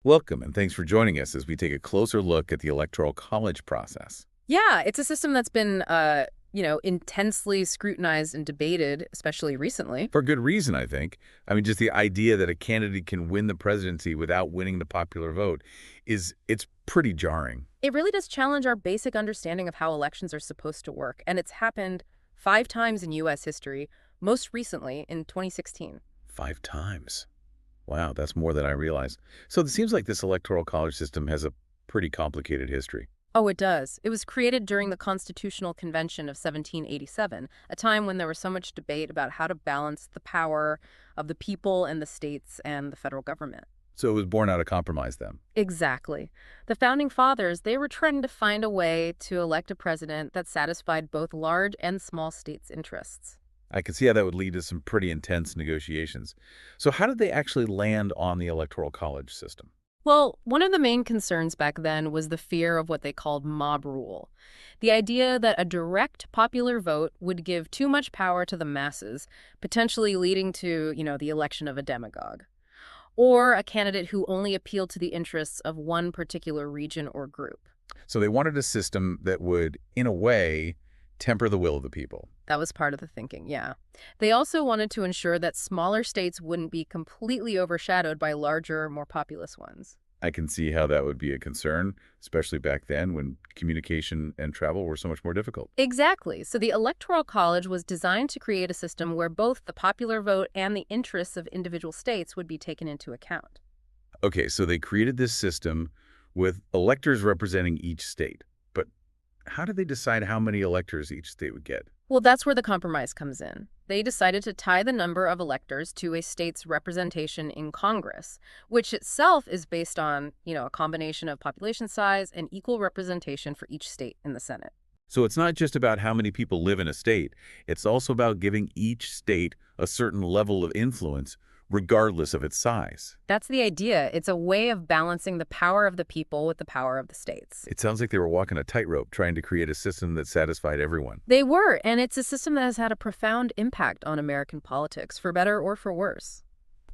Welcome, and thanks for joining us as we take a closer look at the Electoral College process. Yeah, it's a system that's been, intensely scrutinized and debated, especially recently. For good reason, I think. I mean, just the idea that a candidate can win the presidency without winning the popular vote it's pretty jarring. It really does challenge our basic understanding of how elections are supposed to work, and it's happened 5 times in U.S. history, most recently in 2016. 5 times. Wow, that's more than I realized. So it seems like this Electoral College system has a pretty complicated history. Oh, it does. It was created during the Constitutional Convention of 1787, a time when there was so much debate about how to balance the power of the people and the states and the federal government. So it was born out of compromise then. Exactly. The founding fathers, they were trying to find a way to elect a president that satisfied both large and small states' interests. I can see how that would lead to some pretty intense negotiations. So how did they actually land on the Electoral College system? Well, one of the main concerns back then was the fear of what they called mob rule. The idea that a direct popular vote would give too much power to the masses, potentially leading to, the election of a demagogue, or a candidate who only appealed to the interests of one particular region or group. So they wanted a system that would, in a way, temper the will of the people. That was part of the thinking, yeah. They also wanted to ensure that smaller states wouldn't be completely overshadowed by larger, more populous ones. I can see how that would be a concern, especially back then when communication and travel were so much more difficult. Exactly. So the Electoral College was designed to create a system where both the popular vote and the interests of individual states would be taken into account. Okay, so they created this system with electors representing each state. But how did they decide how many electors each state would get? Well, that's where the compromise comes in. They decided to tie the number of electors to a state's representation in Congress, which itself is based on, a combination of population size and equal representation for each state in the Senate. So it's not just about how many people live in a state. It's also about giving each state a certain level of influence, regardless of its size. That's the idea. It's a way of balancing the power of the people with the power of the states. It sounds like they were walking a tightrope trying to create a system that satisfied everyone. They were, and it's a system that has had a profound impact on American politics, for better or for worse.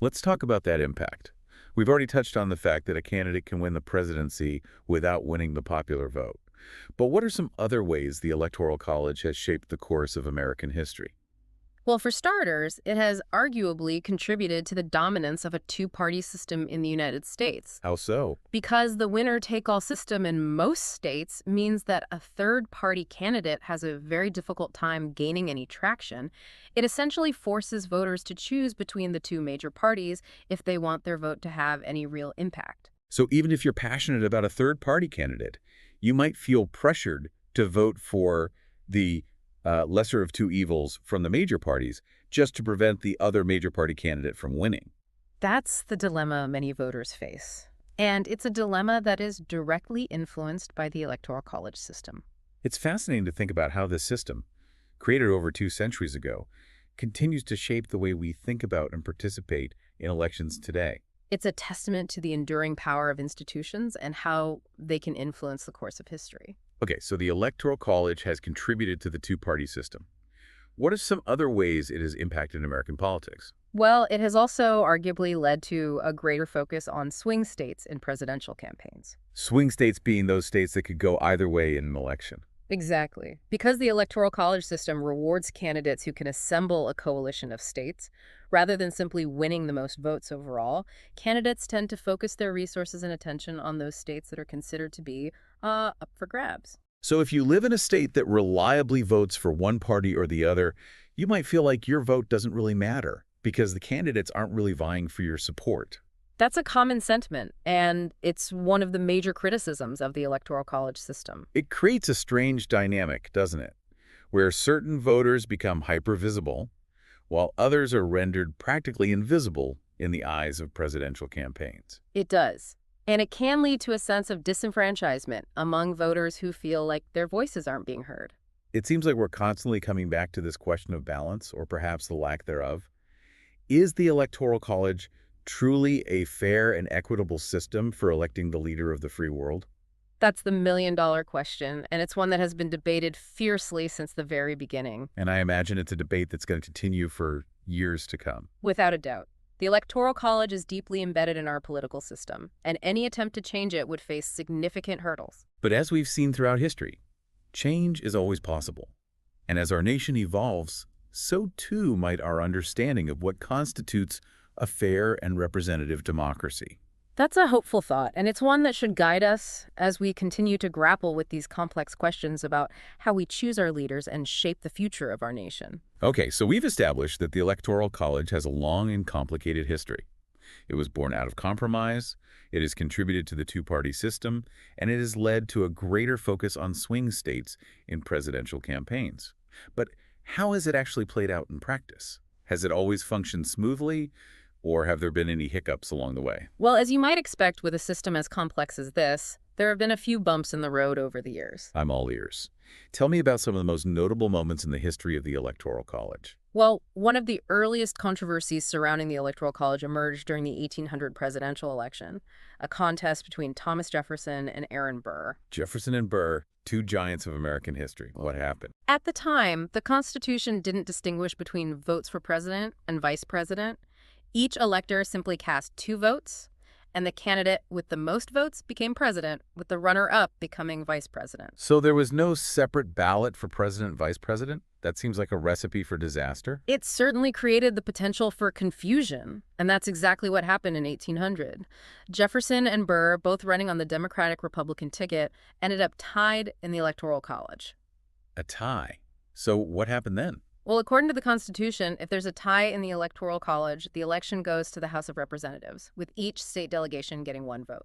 Let's talk about that impact. We've already touched on the fact that a candidate can win the presidency without winning the popular vote. But what are some other ways the Electoral College has shaped the course of American history? Well, for starters, it has arguably contributed to the dominance of a two-party system in the United States. How so? Because the winner-take-all system in most states means that a third-party candidate has a very difficult time gaining any traction. It essentially forces voters to choose between the two major parties if they want their vote to have any real impact. So even if you're passionate about a third-party candidate, you might feel pressured to vote for the lesser of two evils from the major parties just to prevent the other major party candidate from winning. That's the dilemma many voters face. And it's a dilemma that is directly influenced by the Electoral College system. It's fascinating to think about how this system, created over 2 centuries ago, continues to shape the way we think about and participate in elections today. It's a testament to the enduring power of institutions and how they can influence the course of history. Okay, so the Electoral College has contributed to the two-party system. What are some other ways it has impacted American politics? Well, it has also arguably led to a greater focus on swing states in presidential campaigns. Swing states being those states that could go either way in an election. Exactly. Because the Electoral College system rewards candidates who can assemble a coalition of states, rather than simply winning the most votes overall, candidates tend to focus their resources and attention on those states that are considered to be up for grabs. So if you live in a state that reliably votes for one party or the other, you might feel like your vote doesn't really matter because the candidates aren't really vying for your support. That's a common sentiment, and it's one of the major criticisms of the Electoral College system. It creates a strange dynamic, doesn't it? Where certain voters become hyper-visible, while others are rendered practically invisible in the eyes of presidential campaigns. It does. And it can lead to a sense of disenfranchisement among voters who feel like their voices aren't being heard. It seems like we're constantly coming back to this question of balance, or perhaps the lack thereof. Is the Electoral College truly a fair and equitable system for electing the leader of the free world? That's the million-dollar question, and it's one that has been debated fiercely since the very beginning. And I imagine it's a debate that's going to continue for years to come. Without a doubt. The Electoral College is deeply embedded in our political system, and any attempt to change it would face significant hurdles. But as we've seen throughout history, change is always possible. And as our nation evolves, so too might our understanding of what constitutes a fair and representative democracy. That's a hopeful thought, and it's one that should guide us as we continue to grapple with these complex questions about how we choose our leaders and shape the future of our nation. Okay, so we've established that the Electoral College has a long and complicated history. It was born out of compromise, it has contributed to the two-party system, and it has led to a greater focus on swing states in presidential campaigns. But how has it actually played out in practice? Has it always functioned smoothly, or have there been any hiccups along the way? Well, as you might expect with a system as complex as this, there have been a few bumps in the road over the years. I'm all ears. Tell me about some of the most notable moments in the history of the Electoral College. Well, one of the earliest controversies surrounding the Electoral College emerged during the 1800 presidential election, a contest between Thomas Jefferson and Aaron Burr. Jefferson and Burr, two giants of American history. What happened? At the time, the Constitution didn't distinguish between votes for president and vice president. Each elector simply cast 2 votes, and the candidate with the most votes became president, with the runner-up becoming vice president. So there was no separate ballot for president, vice president? That seems like a recipe for disaster. It certainly created the potential for confusion, and that's exactly what happened in 1800. Jefferson and Burr, both running on the Democratic-Republican ticket, ended up tied in the Electoral College. A tie. So what happened then? Well, according to the Constitution, if there's a tie in the Electoral College, the election goes to the House of Representatives, with each state delegation getting 1 vote.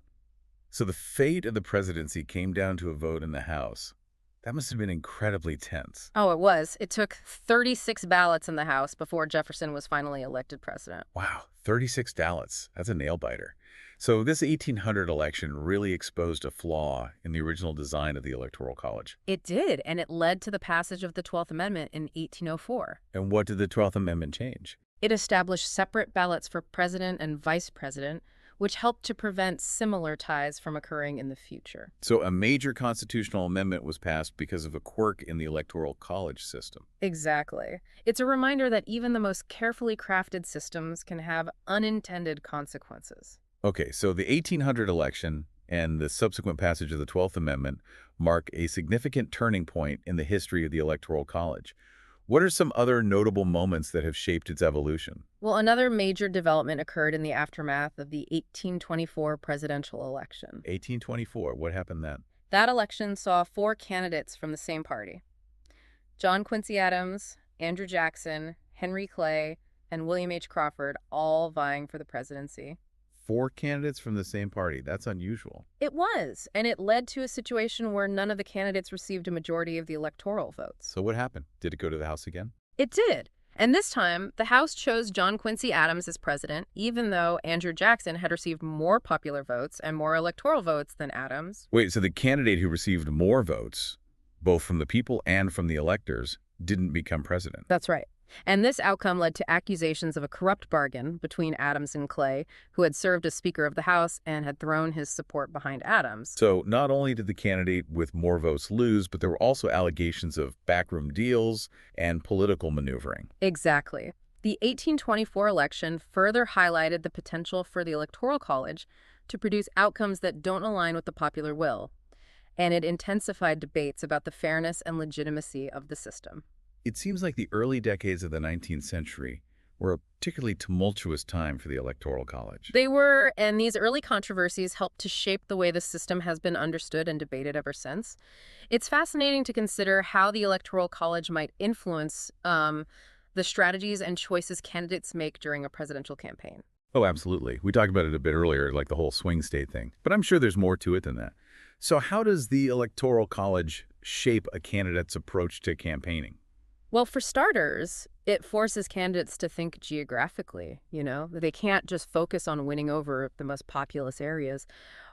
So the fate of the presidency came down to a vote in the House. That must have been incredibly tense. Oh, it was. It took 36 ballots in the House before Jefferson was finally elected president. Wow, 36 ballots. That's a nail-biter. So this 1800 election really exposed a flaw in the original design of the Electoral College. It did, and it led to the passage of the 12th Amendment in 1804. And what did the 12th Amendment change? It established separate ballots for president and vice president, which helped to prevent similar ties from occurring in the future. So a major constitutional amendment was passed because of a quirk in the Electoral College system. Exactly. It's a reminder that even the most carefully crafted systems can have unintended consequences. Okay, so the 1800 election and the subsequent passage of the 12th Amendment mark a significant turning point in the history of the Electoral College. What are some other notable moments that have shaped its evolution? Well, another major development occurred in the aftermath of the 1824 presidential election. 1824, what happened then? That election saw 4 candidates from the same party: John Quincy Adams, Andrew Jackson, Henry Clay, and William H. Crawford, all vying for the presidency. 4 candidates from the same party. That's unusual. It was, and it led to a situation where none of the candidates received a majority of the electoral votes. So what happened? Did it go to the House again? It did. And this time, the House chose John Quincy Adams as president, even though Andrew Jackson had received more popular votes and more electoral votes than Adams. Wait, so the candidate who received more votes, both from the people and from the electors, didn't become president? That's right. And this outcome led to accusations of a corrupt bargain between Adams and Clay, who had served as Speaker of the House and had thrown his support behind Adams. So not only did the candidate with more votes lose, but there were also allegations of backroom deals and political maneuvering. Exactly. The 1824 election further highlighted the potential for the Electoral College to produce outcomes that don't align with the popular will, and it intensified debates about the fairness and legitimacy of the system. It seems like the early decades of the 19th century were a particularly tumultuous time for the Electoral College. They were, and these early controversies helped to shape the way the system has been understood and debated ever since. It's fascinating to consider how the Electoral College might influence the strategies and choices candidates make during a presidential campaign. Oh, absolutely. We talked about it a bit earlier, like the whole swing state thing. But I'm sure there's more to it than that. So how does the Electoral College shape a candidate's approach to campaigning? Well, for starters, it forces candidates to think geographically, They can't just focus on winning over the most populous areas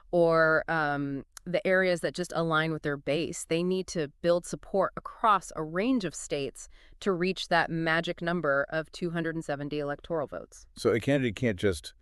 or the areas that just align with their base. They need to build support across a range of states to reach that magic number of 270 electoral votes. So a candidate can't just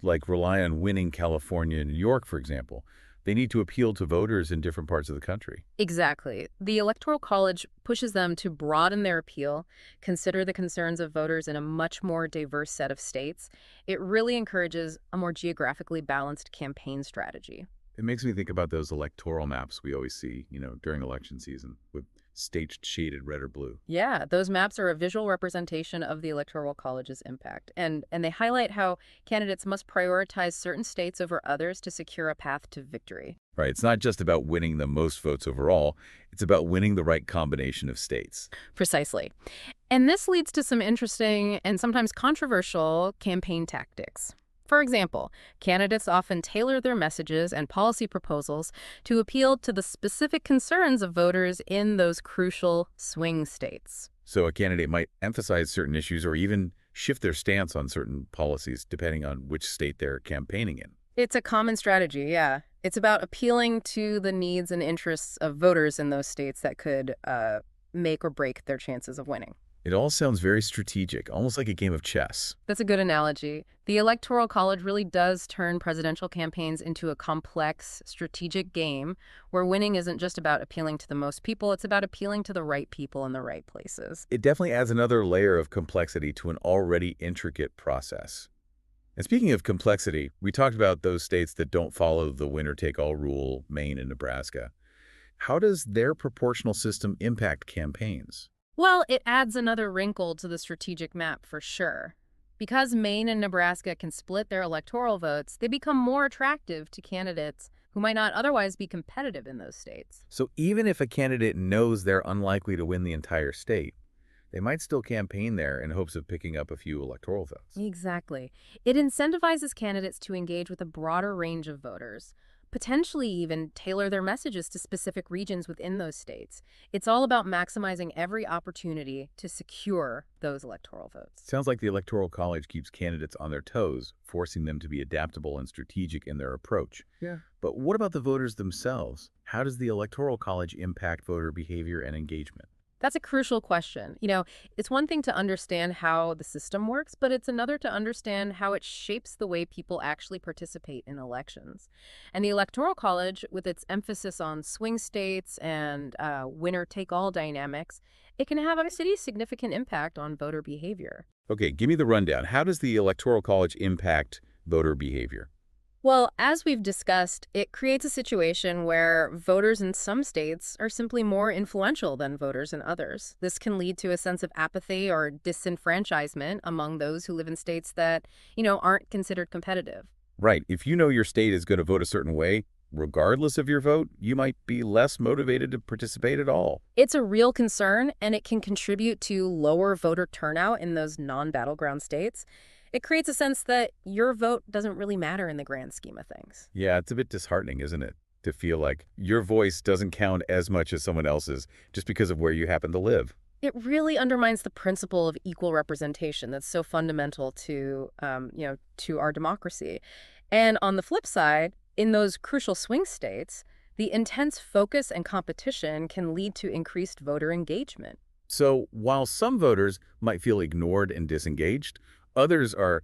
rely on winning California and New York, for example. They need to appeal to voters in different parts of the country. Exactly. The Electoral College pushes them to broaden their appeal, consider the concerns of voters in a much more diverse set of states. It really encourages a more geographically balanced campaign strategy. It makes me think about those electoral maps we always see, during election season with states shaded red or blue. Yeah, those maps are a visual representation of the Electoral College's impact, and they highlight how candidates must prioritize certain states over others to secure a path to victory. Right. It's not just about winning the most votes overall. It's about winning the right combination of states. Precisely. And this leads to some interesting and sometimes controversial campaign tactics. For example, candidates often tailor their messages and policy proposals to appeal to the specific concerns of voters in those crucial swing states. So a candidate might emphasize certain issues or even shift their stance on certain policies depending on which state they're campaigning in. It's a common strategy, yeah. It's about appealing to the needs and interests of voters in those states that could make or break their chances of winning. It all sounds very strategic, almost like a game of chess. That's a good analogy. The Electoral College really does turn presidential campaigns into a complex, strategic game where winning isn't just about appealing to the most people, it's about appealing to the right people in the right places. It definitely adds another layer of complexity to an already intricate process. And speaking of complexity, we talked about those states that don't follow the winner-take-all rule, Maine and Nebraska. How does their proportional system impact campaigns? Well, it adds another wrinkle to the strategic map for sure. Because Maine and Nebraska can split their electoral votes, they become more attractive to candidates who might not otherwise be competitive in those states. So even if a candidate knows they're unlikely to win the entire state, they might still campaign there in hopes of picking up a few electoral votes. Exactly. It incentivizes candidates to engage with a broader range of voters, potentially even tailor their messages to specific regions within those states. It's all about maximizing every opportunity to secure those electoral votes. Sounds like the Electoral College keeps candidates on their toes, forcing them to be adaptable and strategic in their approach. Yeah. But what about the voters themselves? How does the Electoral College impact voter behavior and engagement? That's a crucial question. It's one thing to understand how the system works, but it's another to understand how it shapes the way people actually participate in elections. And the Electoral College, with its emphasis on swing states and winner-take-all dynamics, it can have a pretty significant impact on voter behavior. Okay, give me the rundown. How does the Electoral College impact voter behavior? Well, as we've discussed, it creates a situation where voters in some states are simply more influential than voters in others. This can lead to a sense of apathy or disenfranchisement among those who live in states that, aren't considered competitive. Right. If you know your state is going to vote a certain way, regardless of your vote, you might be less motivated to participate at all. It's a real concern, and it can contribute to lower voter turnout in those non-battleground states. It creates a sense that your vote doesn't really matter in the grand scheme of things. Yeah, it's a bit disheartening, isn't it? To feel like your voice doesn't count as much as someone else's just because of where you happen to live. It really undermines the principle of equal representation that's so fundamental to our democracy. And on the flip side, in those crucial swing states, the intense focus and competition can lead to increased voter engagement. So while some voters might feel ignored and disengaged, others are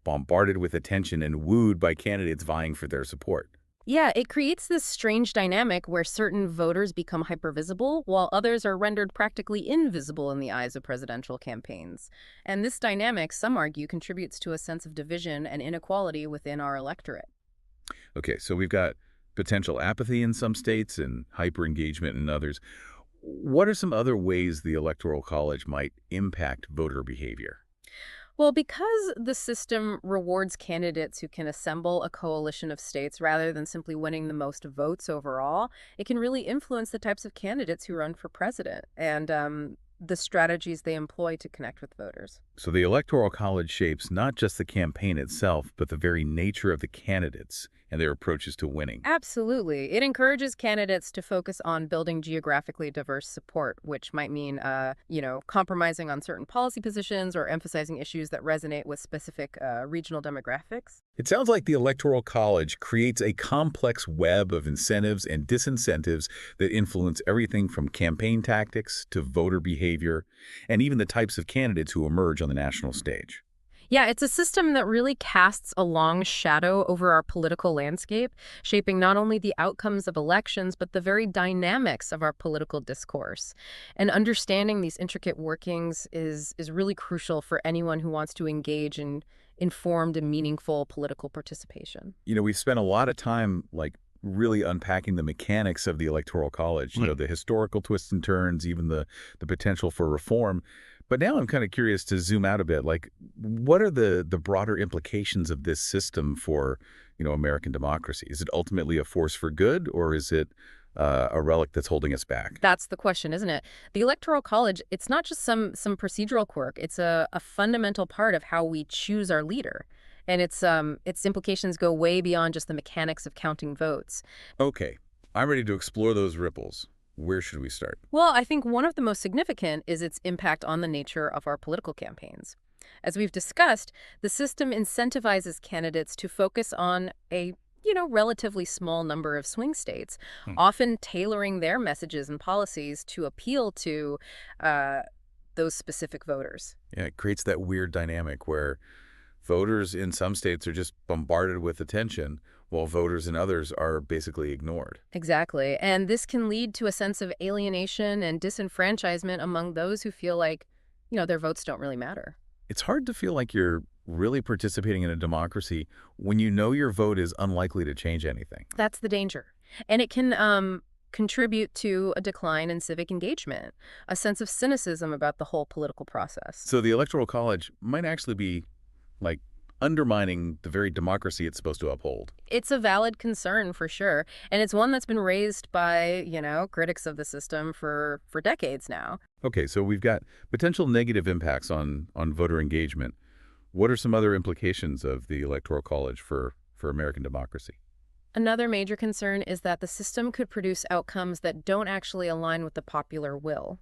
bombarded with attention and wooed by candidates vying for their support. Yeah, it creates this strange dynamic where certain voters become hypervisible while others are rendered practically invisible in the eyes of presidential campaigns. And this dynamic, some argue, contributes to a sense of division and inequality within our electorate. Okay, so we've got potential apathy in some states and hyper-engagement in others. What are some other ways the Electoral College might impact voter behavior? Well, because the system rewards candidates who can assemble a coalition of states rather than simply winning the most votes overall, it can really influence the types of candidates who run for president and the strategies they employ to connect with voters. So the Electoral College shapes not just the campaign itself, but the very nature of the candidates and their approaches to winning. Absolutely. It encourages candidates to focus on building geographically diverse support, which might mean, compromising on certain policy positions or emphasizing issues that resonate with specific regional demographics. It sounds like the Electoral College creates a complex web of incentives and disincentives that influence everything from campaign tactics to voter behavior and even the types of candidates who emerge on the national stage. Yeah, it's a system that really casts a long shadow over our political landscape, shaping not only the outcomes of elections, but the very dynamics of our political discourse. And understanding these intricate workings is really crucial for anyone who wants to engage in informed and meaningful political participation. We've spent a lot of time, really unpacking the mechanics of the Electoral College, Right. the historical twists and turns, even the potential for reform. But now I'm kind of curious to zoom out a bit. What are the broader implications of this system for, American democracy? Is it ultimately a force for good, or is it a relic that's holding us back? That's the question, isn't it? The Electoral College, it's not just some procedural quirk. It's a fundamental part of how we choose our leader. And its implications go way beyond just the mechanics of counting votes. Okay, I'm ready to explore those ripples. Where should we start? Well, I think one of the most significant is its impact on the nature of our political campaigns. As we've discussed, the system incentivizes candidates to focus on a relatively small number of swing states, Hmm. often tailoring their messages and policies to appeal to uh, those specific voters. Yeah, it creates that weird dynamic where voters in some states are just bombarded with attention, while voters in others are basically ignored. Exactly. And this can lead to a sense of alienation and disenfranchisement among those who feel like, their votes don't really matter. It's hard to feel like you're really participating in a democracy when you know your vote is unlikely to change anything. That's the danger. And it can contribute to a decline in civic engagement, a sense of cynicism about the whole political process. So the Electoral College might actually be, like, undermining the very democracy it's supposed to uphold. It's a valid concern for sure, and it's one that's been raised by, critics of the system for decades now. Okay, so we've got potential negative impacts on voter engagement. What are some other implications of the Electoral College for American democracy? Another major concern is that the system could produce outcomes that don't actually align with the popular will.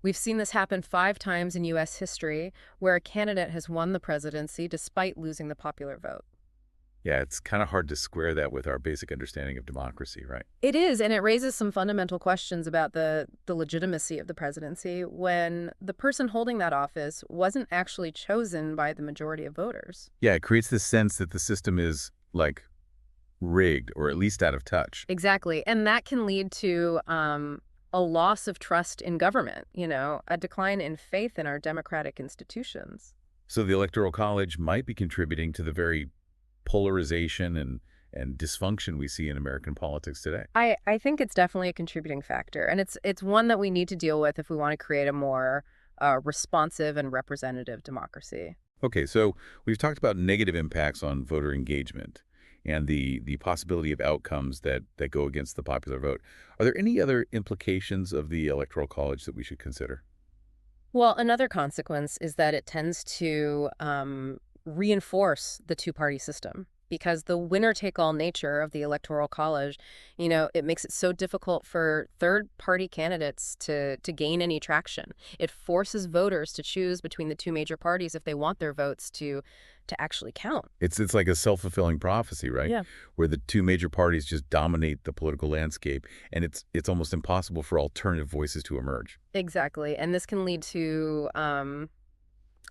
We've seen this happen 5 times in U.S. history, where a candidate has won the presidency despite losing the popular vote. Yeah, it's kind of hard to square that with our basic understanding of democracy, right? It is, and it raises some fundamental questions about the legitimacy of the presidency when the person holding that office wasn't actually chosen by the majority of voters. Yeah, it creates this sense that the system is, rigged, or at least out of touch. Exactly, and that can lead to a loss of trust in government, a decline in faith in our democratic institutions. So the Electoral College might be contributing to the very polarization and dysfunction we see in American politics today. I think it's definitely a contributing factor, and it's one that we need to deal with if we want to create a more responsive and representative democracy. Okay, so we've talked about negative impacts on voter engagement and the possibility of outcomes that go against the popular vote. Are there any other implications of the Electoral College that we should consider? Well, another consequence is that it tends to reinforce the two-party system because the winner-take-all nature of the Electoral College, it makes it so difficult for third-party candidates to gain any traction. It forces voters to choose between the two major parties if they want their votes to actually count. It's like a self-fulfilling prophecy, right? Yeah. Where the two major parties just dominate the political landscape, and it's almost impossible for alternative voices to emerge. Exactly. And this can lead to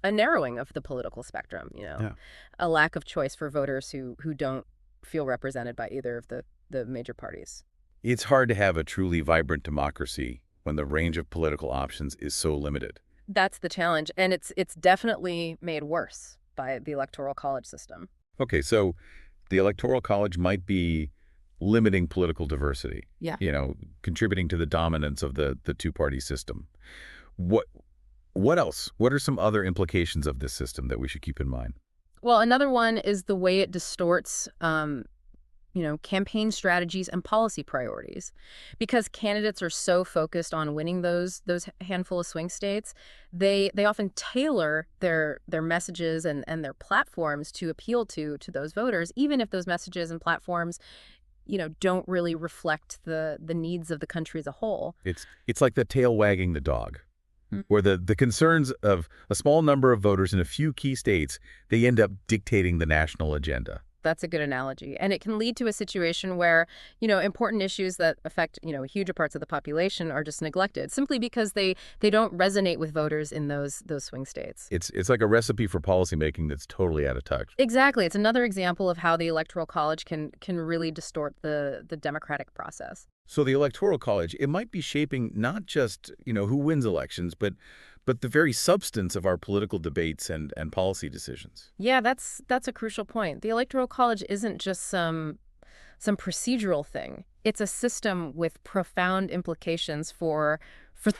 a narrowing of the political spectrum, Yeah. a lack of choice for voters who don't feel represented by either of the major parties. It's hard to have a truly vibrant democracy when the range of political options is so limited. That's the challenge, and it's definitely made worse by the Electoral College system. Okay, so the Electoral College might be limiting political diversity, Yeah. contributing to the dominance of the two-party system. What what else? What are some other implications of this system that we should keep in mind? Well, another one is the way it distorts campaign strategies and policy priorities. Because candidates are so focused on winning those handful of swing states, they often tailor their messages and their platforms to appeal to those voters, even if those messages and platforms, don't really reflect the needs of the country as a whole. It's like the tail wagging the dog, Mm. where the concerns of a small number of voters in a few key states, they end up dictating the national agenda. That's a good analogy. And it can lead to a situation where, important issues that affect, huge parts of the population are just neglected simply because they don't resonate with voters in those swing states. It's like a recipe for policymaking that's totally out of touch. Exactly. It's another example of how the Electoral College can really distort the democratic process. So the Electoral College, it might be shaping not just, who wins elections, but the very substance of our political debates and policy decisions. Yeah, that's a crucial point. The Electoral College isn't just some procedural thing. It's a system with profound implications for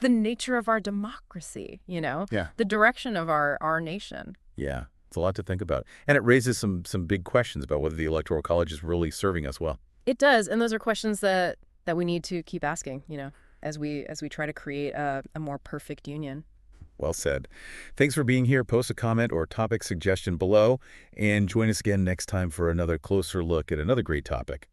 the nature of our democracy, Yeah. the direction of our nation. Yeah, it's a lot to think about. And it raises some big questions about whether the Electoral College is really serving us well. It does, and those are questions that we need to keep asking, as we try to create a more perfect union. Well said. Thanks for being here. Post a comment or topic suggestion below, and join us again next time for another closer look at another great topic.